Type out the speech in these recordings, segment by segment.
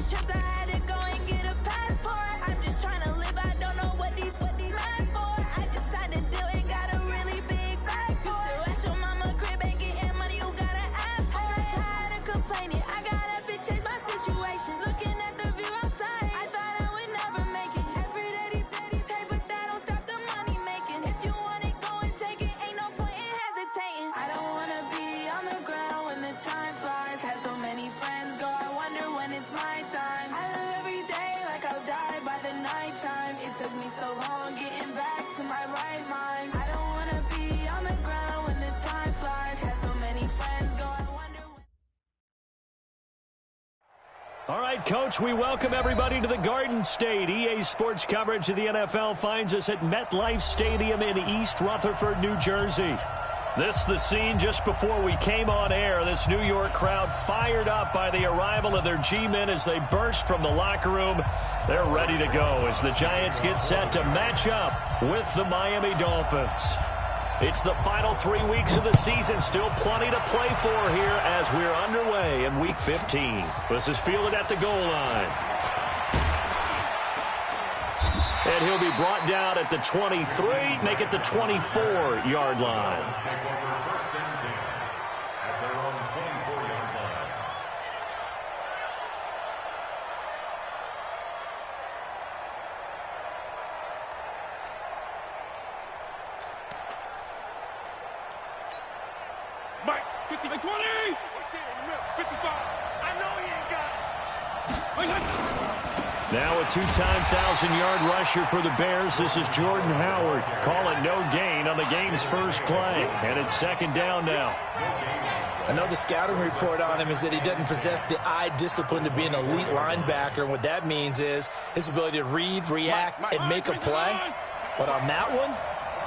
many trips I had to go and get a passport. I'm just trying to live, I don't know what these mad for. I just signed a deal and got a really big bag for it. At your mama crib ain't getting money, you gotta ask for it. I'm tired of complaining, I gotta bitch change my situation. Looking at the view outside, I thought I would never make it. Every day these take, but that don't stop the money making. If you want it, go and take it, ain't no point in hesitating. I don't wanna be on the ground when the time flies. Had so many friends go, I wonder when it's my time. I live every day like I'll die by the nighttime. It took me so long getting back to my right mind. I don't wanna be on the ground when the time flies. Had so many friends go, I wonder when... All right, Coach, we welcome everybody to the Garden State. EA Sports coverage of the NFL finds us at MetLife Stadium in East Rutherford, New Jersey. This the scene just before we came on air. This New York crowd fired up by the arrival of their G-men as they burst from the locker room. They're ready to go as the Giants get set to match up with the Miami Dolphins. It's the final 3 weeks of the season. Still plenty to play for here as we're underway in Week 15. This is fielded at the goal line. And he'll be brought down at the 23, make it the 24-yard line. Mike, 50, 20, 55. I know he ain't got it. Now a two-time 1,000-yard rusher for the Bears. This is Jordan Howard. Call it no gain on the game's first play. And it's second down now. I know the scouting report on him is that he doesn't possess the eye discipline to be an elite linebacker. And what that means is his ability to read, react, and make a play. But on that one,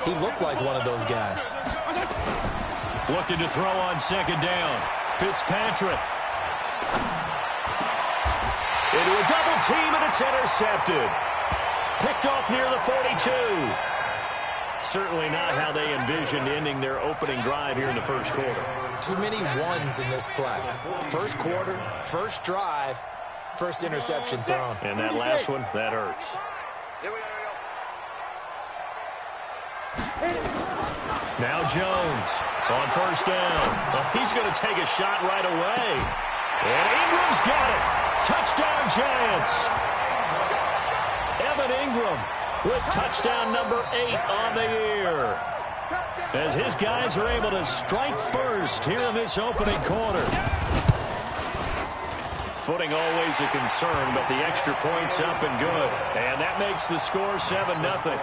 he looked like one of those guys. Looking to throw on second down. Fitzpatrick. Into a double team, and it's intercepted. Picked off near the 42. Certainly not how they envisioned ending their opening drive here in the first quarter. Too many ones in this play. First quarter, first drive, first interception thrown. And that last one, that hurts. Now Jones on first down. Well, he's going to take a shot right away. And Ingram's got it. Touchdown, Giants. Evan Ingram with touchdown number 8 on the year. As his guys are able to strike first here in this opening quarter. Footing always a concern, but the extra point's up and good. And that makes the score 7-0.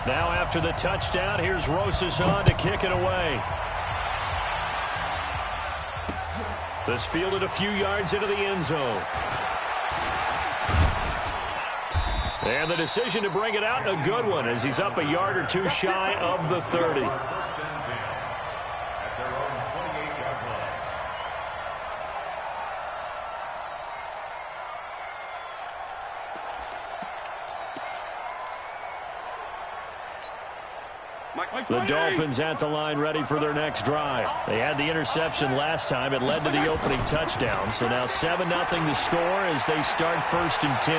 Now after the touchdown, here's Rosas on to kick it away. This fielded a few yards into the end zone. And the decision to bring it out, a good one, as he's up a yard or two shy of the 30. The Dolphins at the line ready for their next drive. They had the interception last time. It led to the opening touchdown. So now 7-0 the score as they start first and 10.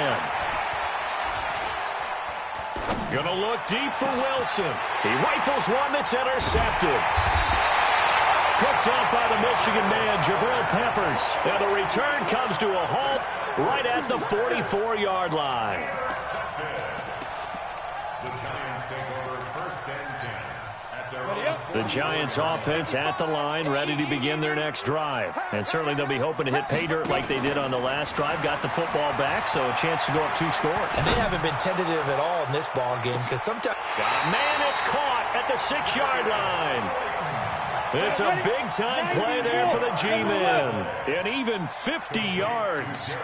Gonna look deep for Wilson. He rifles one that's intercepted. Picked up by the Michigan man, Jabril Peppers. And the return comes to a halt right at the 44-yard line. The Giants offense at the line, ready to begin their next drive. And certainly they'll be hoping to hit pay dirt like they did on the last drive. Got the football back, so a chance to go up 2 scores. And they haven't been tentative at all in this ball game because sometimes... Man, it's caught at the 6-yard line. It's a big-time play there for the G-men. And even 50 yards.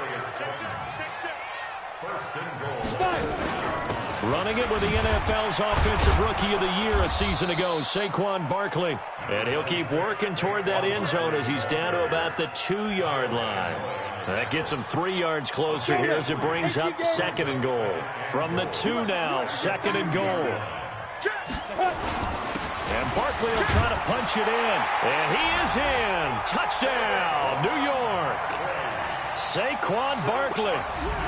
First and goal. Running it with the NFL's Offensive Rookie of the Year a season ago, Saquon Barkley. And he'll keep working toward that end zone as he's down to about the 2-yard line. That gets him 3 yards closer here as it brings up second and goal. From the 2 now, second and goal. Barkley will try to punch it in. And he is in. Touchdown, New York. Saquon Barkley,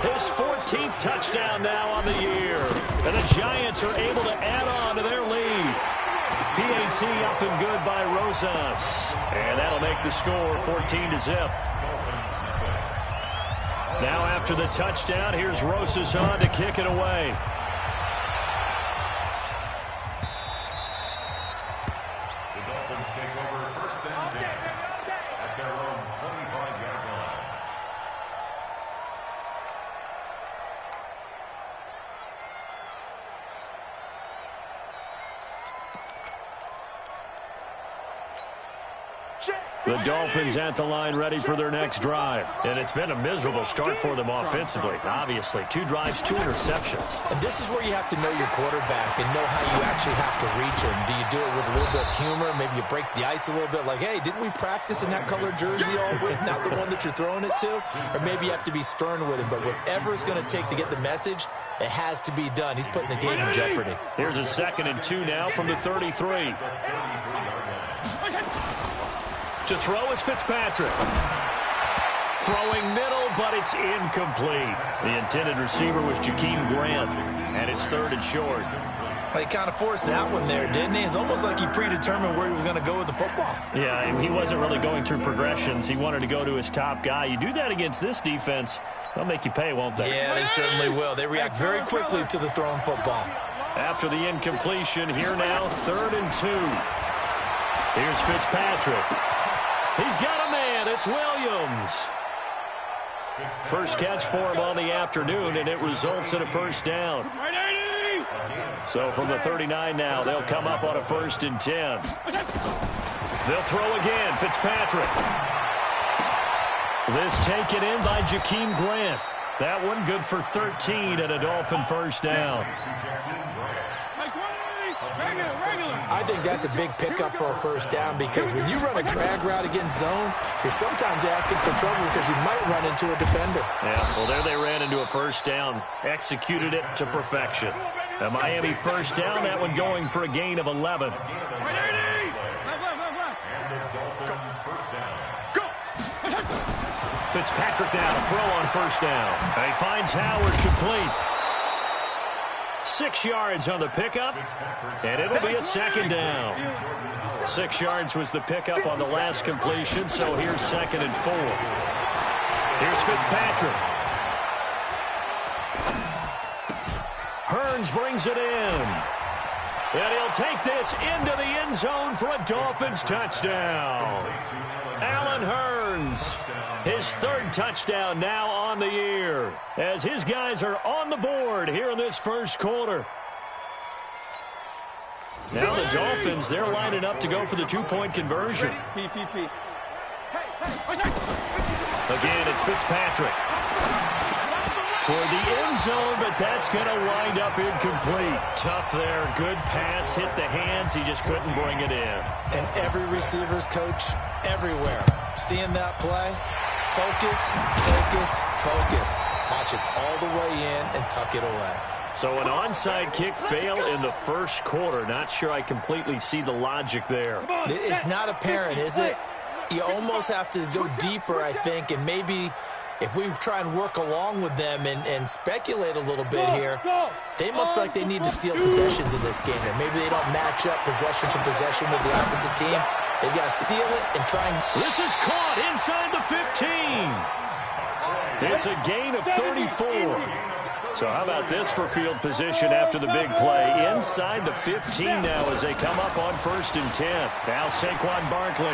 his 14th touchdown now on the year. And the Giants are able to add on to their lead. PAT up and good by Rosas. And that'll make the score 14-0. Now after the touchdown, here's Rosas on to kick it away. The Dolphins take over first and 10 at their own 25-yard line. The Dolphins at the line ready for their next drive. And it's been a miserable start for them offensively. Obviously, 2 drives, 2 interceptions. And this is where you have to know your quarterback and know how you actually have to reach him. Do you do it with a little bit of humor? Maybe you break the ice a little bit like, hey, didn't we practice in that color jersey all week? Not the one that you're throwing it to? Or maybe you have to be stern with him. But whatever it's going to take to get the message, it has to be done. He's putting the game in jeopardy. Here's a 2nd and 2 now from the 33. To throw is Fitzpatrick. Throwing middle, but it's incomplete. The intended receiver was Jakeem Grant, and it's 3rd and short. He kind of forced that one there, didn't he? It's almost like he predetermined where he was going to go with the football. Yeah, he wasn't really going through progressions. He wanted to go to his top guy. You do that against this defense, they'll make you pay, won't they? Yeah, they certainly will. They react very quickly to the thrown football. After the incompletion, here now, 3rd and 2. Here's Fitzpatrick. He's got a man. It's Williams. First catch for him on the afternoon, and it results in a first down. So from the 39 now, they'll come up on a 1st and 10. They'll throw again. Fitzpatrick. This taken in by Jakeem Grant. That one good for 13 and a Dolphin first down. I think that's a big pickup for a first down because when you run a drag route against zone, you're sometimes asking for trouble because you might run into a defender. Yeah, well, there they ran into a first down, executed it to perfection. A Miami first down, that one going for a gain of 11. Fitzpatrick now to throw on first down. And he finds Howard complete. 6 yards on the pickup, and it'll be a 2nd down. 6 yards was the pickup on the last completion, so here's 2nd and 4. Here's Fitzpatrick. Hearns brings it in. And he'll take this into the end zone for a Dolphins touchdown. Allen Hearns, his 3rd touchdown now on the year, as his guys are on the board here in this first quarter. Now the Dolphins, they're lining up to go for the 2-point conversion. Again, it's Fitzpatrick. Toward the end zone, but that's going to wind up incomplete. Tough there. Good pass. Hit the hands. He just couldn't bring it in. And every receiver's coach everywhere. Seeing that play, focus, focus, focus. Watch it all the way in and tuck it away. So an onside kick fail in the first quarter. Not sure I completely see the logic there. It's not apparent, is it? You almost have to go deeper, I think, and maybe if we try and work along with them and speculate a little bit here, they must feel like they need to steal possessions in this game. And maybe they don't match up possession for possession with the opposite team. They've got to steal it and try and... This is caught inside the 15. It's a gain of 34. So how about this for field position after the big play? Inside the 15 now as they come up on 1st and 10. Now Saquon Barkley.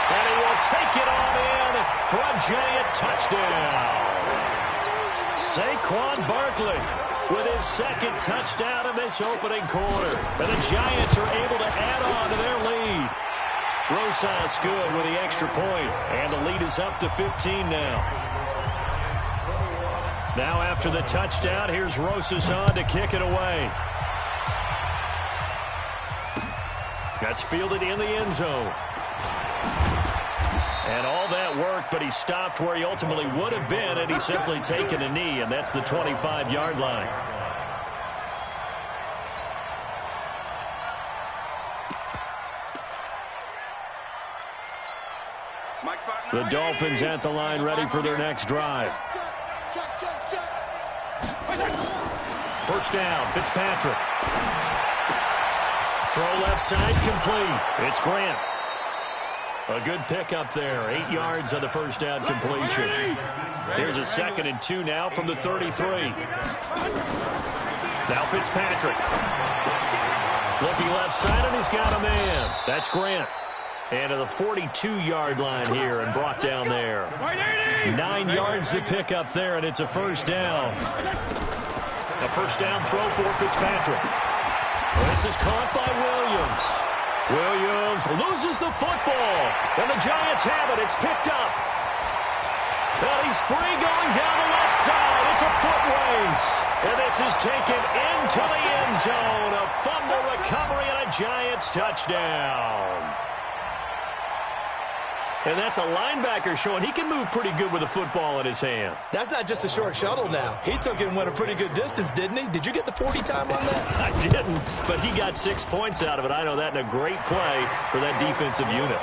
And he will take it on in for a giant touchdown. Saquon Barkley with his 2nd touchdown in this opening quarter. And the Giants are able to add on to their lead. Rosas good with the extra point. And the lead is up to 15 now. Now after the touchdown, here's Rosas on to kick it away. That's fielded in the end zone. And all that work, but he stopped where he ultimately would have been, and he's simply taken a knee, and that's the 25-yard line. The Dolphins at the line, ready for their next drive. First down, Fitzpatrick. Throw left side, complete. It's Grant. A good pickup there. 8 yards on the first down completion. Here's a 2nd and 2 now from the 33. Now Fitzpatrick. Looking left side, and he's got a man. That's Grant. And to the 42-yard line here and brought down there. 9 yards to pick up there, and it's a first down. A first down throw for Fitzpatrick. This is caught by Williams. Williams loses the football, and the Giants have it. It's picked up. Well, he's free going down the left side. It's a foot race. And this is taken into the end zone. A fumble recovery and a Giants touchdown. And that's a linebacker showing he can move pretty good with a football in his hand. That's not just a short shuttle now. He took it and went a pretty good distance, didn't he? Did you get the 40 time on that? I didn't, but he got 6 points out of it. I know that, and a great play for that defensive unit.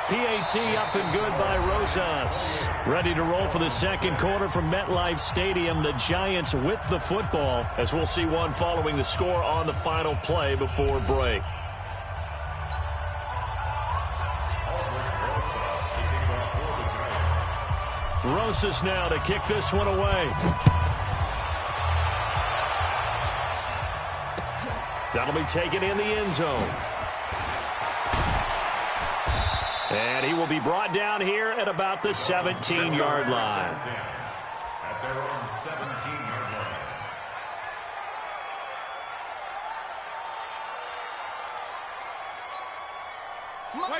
PAT up and good by Rosas. Ready to roll for the second quarter from MetLife Stadium. The Giants with the football, as we'll see one following the score on the final play before break. Rosas now to kick this one away. That'll be taken in the end zone. And he will be brought down here at about the 17-yard line. At their own 17-yard line.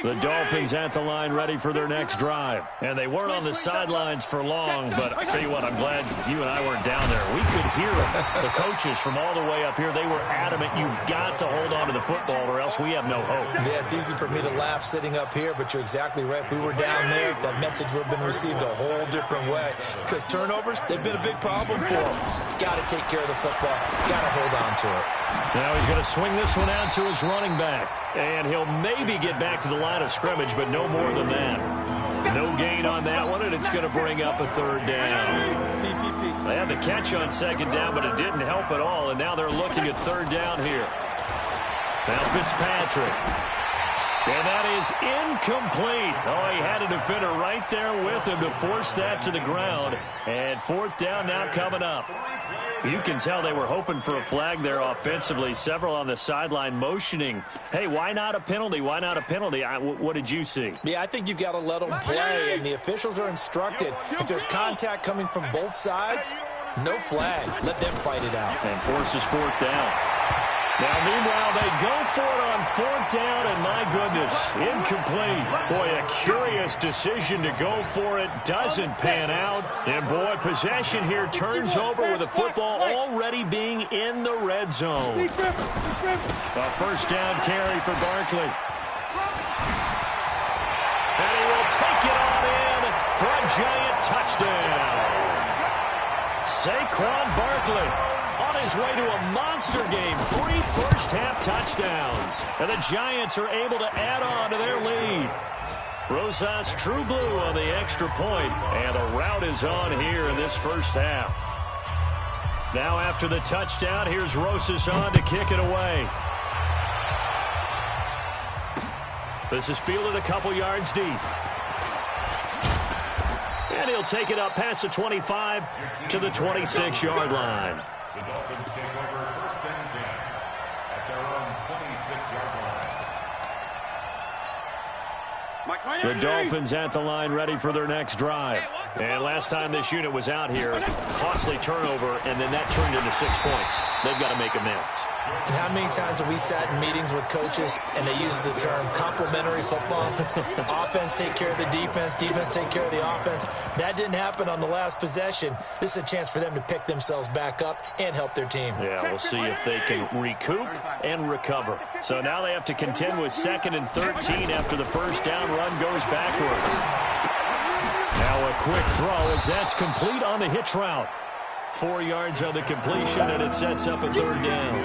The Dolphins at the line, ready for their next drive. And they weren't on the sidelines for long, but I tell you what, I'm glad you and I weren't down there. We could hear them. The coaches from all the way up here, they were adamant, you've got to hold on to the football or else we have no hope. Yeah, it's easy for me to laugh sitting up here, but you're exactly right. If we were down there, that message would have been received a whole different way. Because turnovers, they've been a big problem for them. Got to take care of the football. Got to hold on to it. Now he's going to swing this one out to his running back. And he'll maybe get back to the line of scrimmage, but no more than that. No gain on that one, and it's going to bring up a third down. They had the catch on second down, but it didn't help at all, and now they're looking at third down here. Now Fitzpatrick. And that is incomplete. Oh, he had a defender right there with him to force that to the ground. And fourth down now coming up. You can tell they were hoping for a flag there offensively. Several on the sideline motioning. Hey, why not a penalty? Why not a penalty? What did you see? Yeah, I think you've got to let them play, and the officials are instructed. If there's contact coming from both sides, no flag. Let them fight it out. And forces fourth down. Now, meanwhile, they go for it on fourth down, and my goodness, incomplete. Boy, a curious decision to go for it. Doesn't pan out. And, boy, possession here turns over with the football already being in the red zone. A first down carry for Barkley. And he will take it on in for a Giant touchdown. Saquon Barkley on his way to a monster game. 3 first-half touchdowns. And the Giants are able to add on to their lead. Rosas true blue on the extra point, and the route is on here in this first half. Now after the touchdown, here's Rosas on to kick it away. This is fielded a couple yards deep. And he'll take it up past the 25 to the 26-yard line. The Dolphins take over first and 10 at their own 26-yard line. The Dolphins at the line, ready for their next drive. And last time this unit was out here, costly turnover, and then that turned into 6 points. They've got to make amends. And how many times have we sat in meetings with coaches and they use the term complementary football? Offense take care of the defense, defense take care of the offense. That didn't happen on the last possession. This is a chance for them to pick themselves back up and help their team. Yeah, we'll see if they can recoup and recover. So now they have to contend with 2nd and 13 after the first down run goes backwards. Now a quick throw as that's complete on the hitch route. 4 yards on the completion, and it sets up a third down.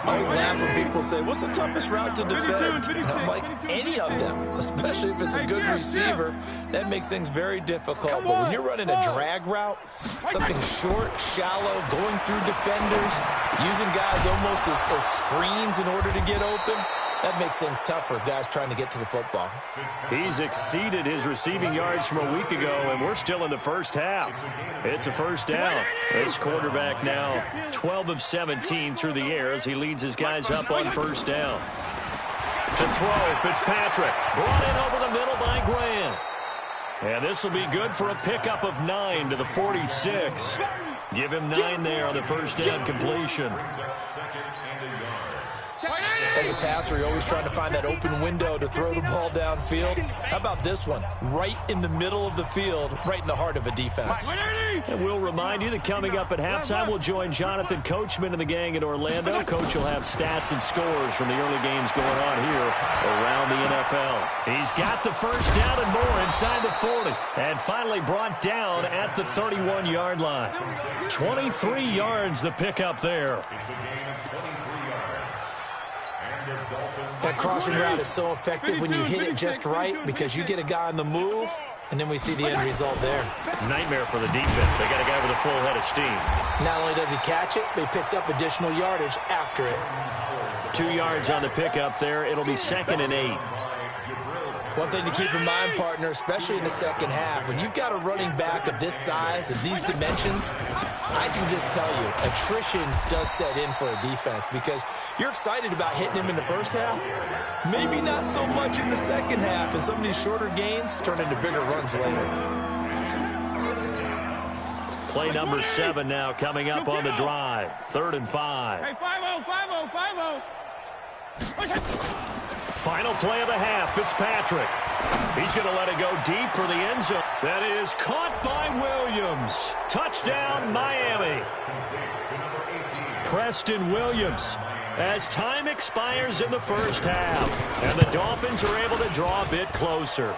I always laugh when people people say, what's the toughest route to defend? And I'm like, any of them, especially if it's a good receiver. That makes things very difficult. But when you're running a drag route, something short, shallow, going through defenders, using guys almost as screens in order to get open, that makes things tough for guys trying to get to the football. He's exceeded his receiving yards from a week ago, and we're still in the first half. It's a first down. This quarterback now 12 of 17 through the air as he leads his guys up on first down. To throw, Fitzpatrick. Brought in over the middle by Grant. And this will be good for a pickup of 9 to the 46. Give him 9 there on the first down completion. As a passer, you're always trying to find that open window to throw the ball downfield. How about this one? Right in the middle of the field, right in the heart of a defense. And we'll remind you that coming up at halftime, we'll join Jonathan Coachman and the gang in Orlando. Coach will have stats and scores from the early games going on here around the NFL. He's got the first down and more inside the 40. And finally brought down at the 31-yard line. 23 yards the pickup there. That crossing route is so effective when you hit it just right because you get a guy on the move, and then we see the end result there. Nightmare for the defense. They got a guy with a full head of steam. Not only does he catch it, but he picks up additional yardage after it. 2 yards on the pickup there. It'll be 2nd and 8. One thing to keep in mind, partner, especially in the second half, when you've got a running back of this size and these dimensions, I can just tell you, attrition does set in for a defense because you're excited about hitting him in the first half. Maybe not so much in the second half, and some of these shorter gains turn into bigger runs later. Play number 7 now coming up on the drive. 3rd and 5. Hey, 5-0, 5-0, 5-0. Final play of the half, Fitzpatrick. He's going to let it go deep for the end zone. That is caught by Williams. Touchdown, Miami. Preston Williams, as time expires in the first half, and the Dolphins are able to draw a bit closer.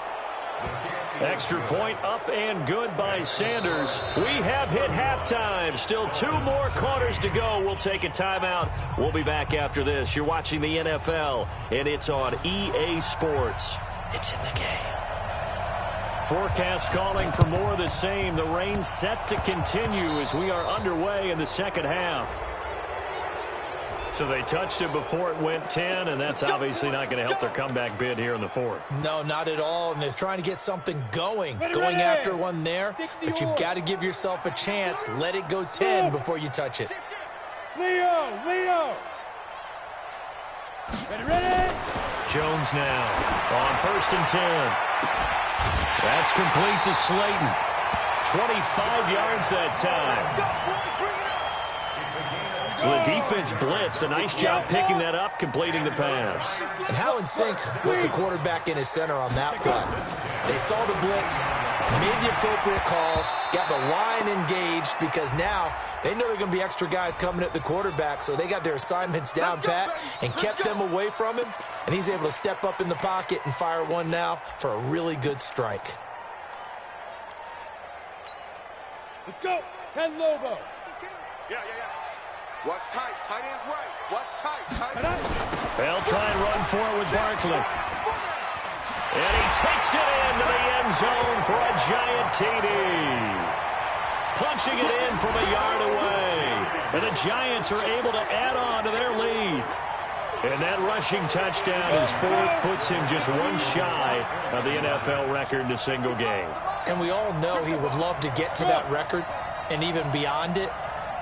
Extra point up and good by Sanders. We have hit halftime. Still 2 more quarters to go. We'll take a timeout. We'll be back after this. You're watching the NFL, and it's on EA Sports. It's in the game. Forecast calling for more of the same. The rain set to continue as we are underway in the second half. So they touched it before it went 10, and that's obviously not going to help their comeback bid here in the 4th. No, not at all, and they're trying to get something going after one there, but you've got to give yourself a chance. Let it go 10 before you touch it. Leo! Ready? Jones now on 1st and 10. That's complete to Slayton. 25 yards that time. So the defense blitzed. A nice job picking that up, completing the pass. And how in sync was the quarterback and his center on that play? They saw the blitz, made the appropriate calls, got the line engaged because now they know there are going to be extra guys coming at the quarterback, so they got their assignments down pat and kept them away from him, and he's able to step up in the pocket and fire one now for a really good strike. Let's go. 10 Lobo. Yeah. Watch tight. Tight ends right. Watch tight. They'll try and run for it with Barkley. And he takes it into the end zone for a giant TD. Punching it in from a yard away. And the Giants are able to add on to their lead. And that rushing touchdown, his 4th, puts him just 1 shy of the NFL record in a single game. And we all know he would love to get to that record and even beyond it.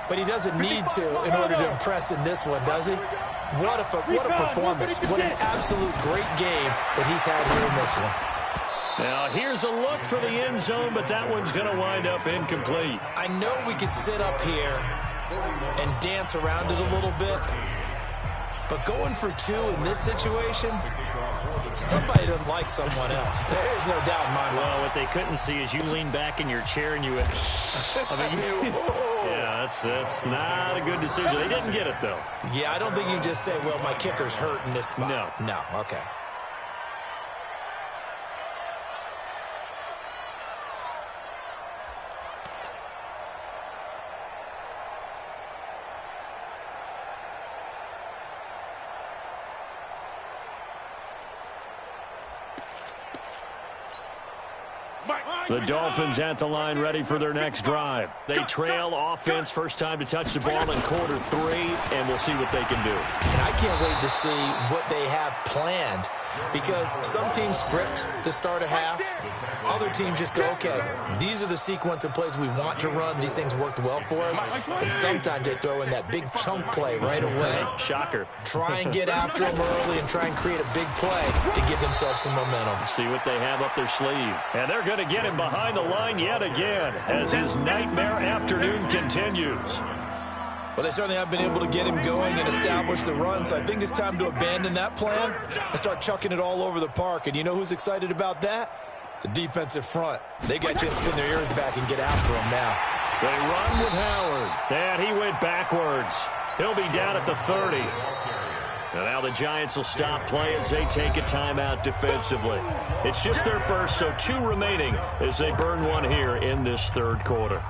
But he doesn't need to in order to impress in this one, does he? What a performance. What an absolute great game that he's had here in this one. Now, here's a look for the end zone, but that one's going to wind up incomplete. I know we could sit up here and dance around it a little bit, but going for 2 in this situation, somebody doesn't like someone else. There's no doubt in my mind. Well, what they couldn't see is you lean back in your chair and you went, yeah, that's not a good decision. They didn't get it, though. Yeah, I don't think you can just say, well, my kicker's hurt in this spot. No, okay. The Dolphins at the line ready for their next drive. They trail offense, first time to touch the ball in quarter 3, and we'll see what they can do. And I can't wait to see what they have planned, because some teams script to start a half. Other teams just go, okay, these are the sequence of plays we want to run. These things worked well for us. And sometimes they throw in that big chunk play right away. Shocker. Try and get after them early and try and create a big play to give themselves some momentum. See what they have up their sleeve. And they're going to get him behind the line yet again as his nightmare afternoon continues. Well, they certainly have been able to get him going and establish the run, so I think it's time to abandon that plan and start chucking it all over the park. And you know who's excited about that? The defensive front. They got to spin their ears back and get after him now. They run with Howard. And he went backwards. He'll be down at the 30. And now the Giants will stop play as they take a timeout defensively. It's just their first, so 2 remaining as they burn one here in this third quarter.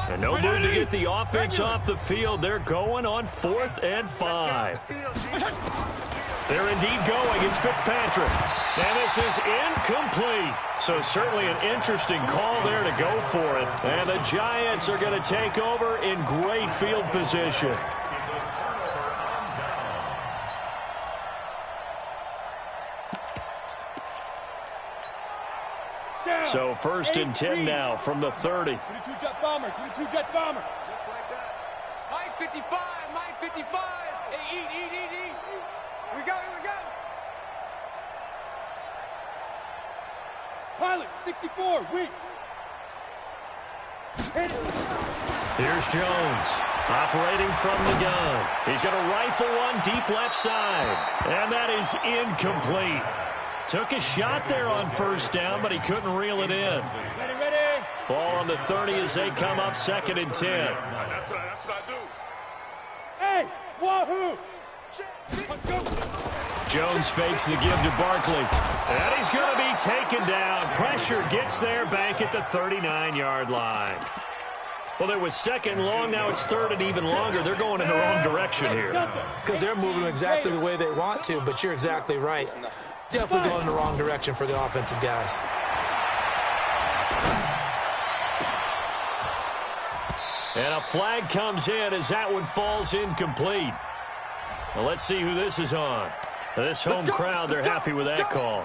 And no move to get the offense off the field. They're going on 4th and 5. They're indeed going. It's Fitzpatrick. And this is incomplete. So certainly an interesting call there to go for it. And the Giants are going to take over in great field position. So 1st and 10 now from the 30. 22 jet bomber, 22 jet bomber. Just like that. Mike 55, Mike 55. Hey, eat. Here we go. Pilot, 64, weak. Hit it. Here's Jones, operating from the gun. He's going to rifle one deep left side. And that is incomplete. Took a shot there on 1st down, but he couldn't reel it in. Ready. Ball on the 30 as they come up 2nd and 10. That's what I do. Hey, wahoo. Let's go. Jones fakes the give to Barkley. And he's going to be taken down. Pressure gets there back at the 39-yard line. Well, there was 2nd and long. Now it's 3rd and even longer. They're going in the wrong direction here. Because they're moving exactly the way they want to, but you're exactly right. Definitely going in the wrong direction for the offensive guys. And a flag comes in as that one falls incomplete. Well, let's see who this is on. This home crowd, they're happy with that call.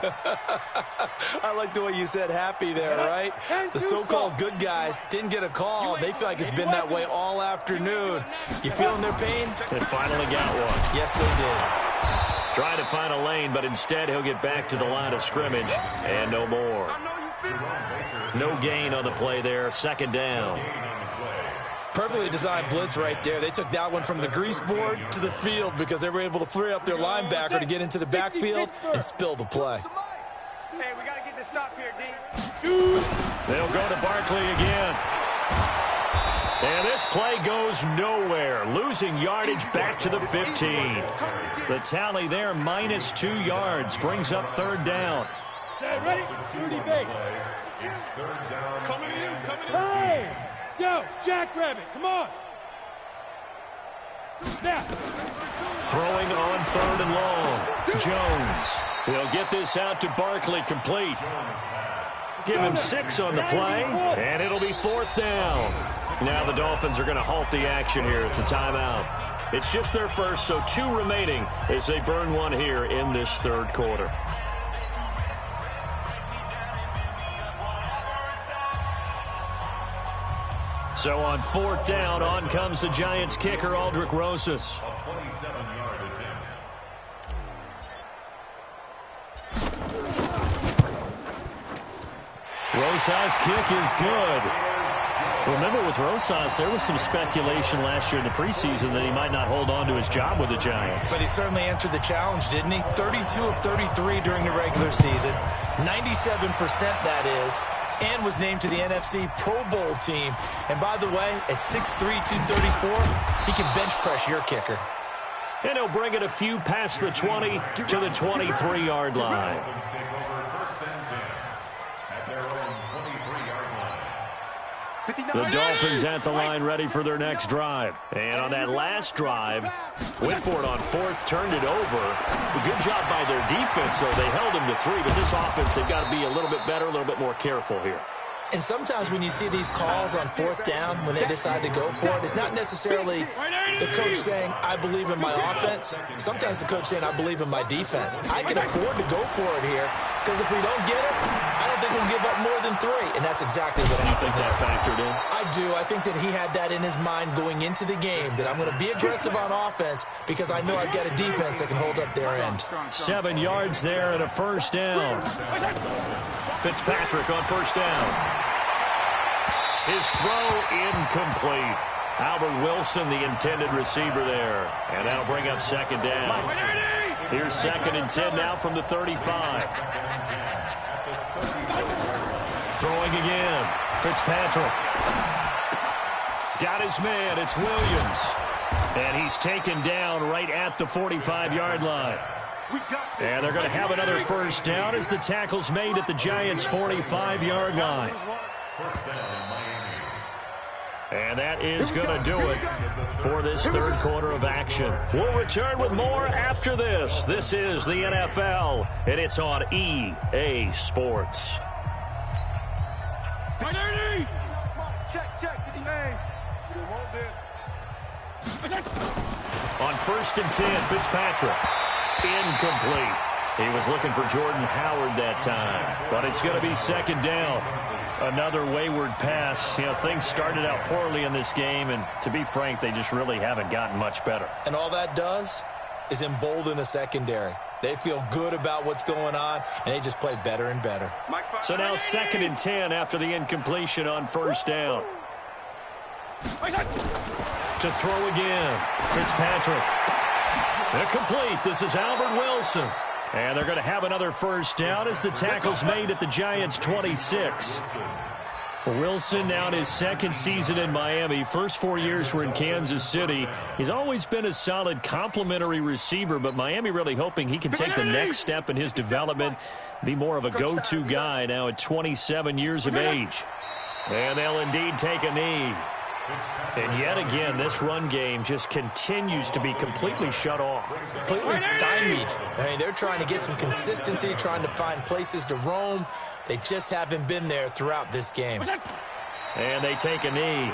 I like the way you said happy there, right? The so-called good guys didn't get a call. They feel like it's been that way all afternoon. You feeling their pain? They finally got one. Yes, they did. Trying to find a lane, but instead he'll get back to the line of scrimmage, and no more. No gain on the play there, 2nd down. Perfectly designed blitz right there. They took that one from the grease board to the field because they were able to free up their linebacker to get into the backfield and spill the play. Hey, we got to get this stop here, D. They'll go to Barkley again. And this play goes nowhere, losing yardage back to the 15. The tally there, -2 yards, brings up 3rd down. Set, ready, Rudy base. It's 3rd down. Coming in. Hey, yo, Jackrabbit, come on. Now. Throwing on 3rd and long. Jones. He'll get this out to Barkley, complete. Give him 6 on the play, and it'll be 4th down. Now the Dolphins are going to halt the action here. It's a timeout. It's just their first, so 2 remaining as they burn one here in this 3rd quarter. So on 4th down, on comes the Giants kicker, Aldrick Rosas. A 27-yard attempt. Rosas' kick is good. Remember, with Rosas, there was some speculation last year in the preseason that he might not hold on to his job with the Giants. But he certainly answered the challenge, didn't he? 32 of 33 during the regular season. 97% that is. And was named to the NFC Pro Bowl team. And by the way, at 6'3", 234, he can bench press your kicker. And he'll bring it a few past the 20 to the 23-yard line. Dolphins take over 1st and 10 at their own 23-yard The Dolphins at the line ready for their next drive. And on that last drive, went for it on fourth, turned it over. A good job by their defense, though. They held him to 3, but this offense, they've got to be a little bit better, a little bit more careful here. And sometimes when you see these calls on fourth down, when they decide to go for it, it's not necessarily the coach saying, I believe in my offense. Sometimes the coach saying, I believe in my defense. I can afford to go for it here because if we don't get it, I don't think we'll give up more than 3. And that's exactly what happened. You think that factored in? I do. I think that he had that in his mind going into the game, that I'm going to be aggressive on offense because I know I've got a defense that can hold up their end. 7 yards there and a first down. Fitzpatrick on first down. His throw incomplete. Albert Wilson, the intended receiver there. And that'll bring up second down. Here's 2nd and 10 now from the 35. Throwing again. Fitzpatrick. Got his man. It's Williams. And he's taken down right at the 45-yard line. And they're going to have another first down as the tackle's made at the Giants' 45-yard line. And that is going to do it for this third quarter of action. We'll return with more after this. This is the NFL, and it's on EA Sports. Check. You want this. On 1st and 10, Fitzpatrick. Incomplete. He was looking for Jordan Howard that time, but it's going to be second down. Another wayward pass. You know, things started out poorly in this game, and to be frank, they just really haven't gotten much better. And all that does is embolden a secondary. They feel good about what's going on, and they just play better and better. So now 2nd and 10 after the incompletion on first down. To throw again. Fitzpatrick. Incomplete. This is Albert Wilson. And they're going to have another first down as the tackle's made at the Giants' 26. Wilson now in his 2nd season in Miami. First 4 years were in Kansas City. He's always been a solid complementary receiver, but Miami really hoping he can take the next step in his development, be more of a go-to guy now at 27 years of age. And they'll indeed take a knee. And yet again, this run game just continues to be completely shut off. Completely stymied. I mean, they're trying to get some consistency, trying to find places to roam. They just haven't been there throughout this game. And they take a knee.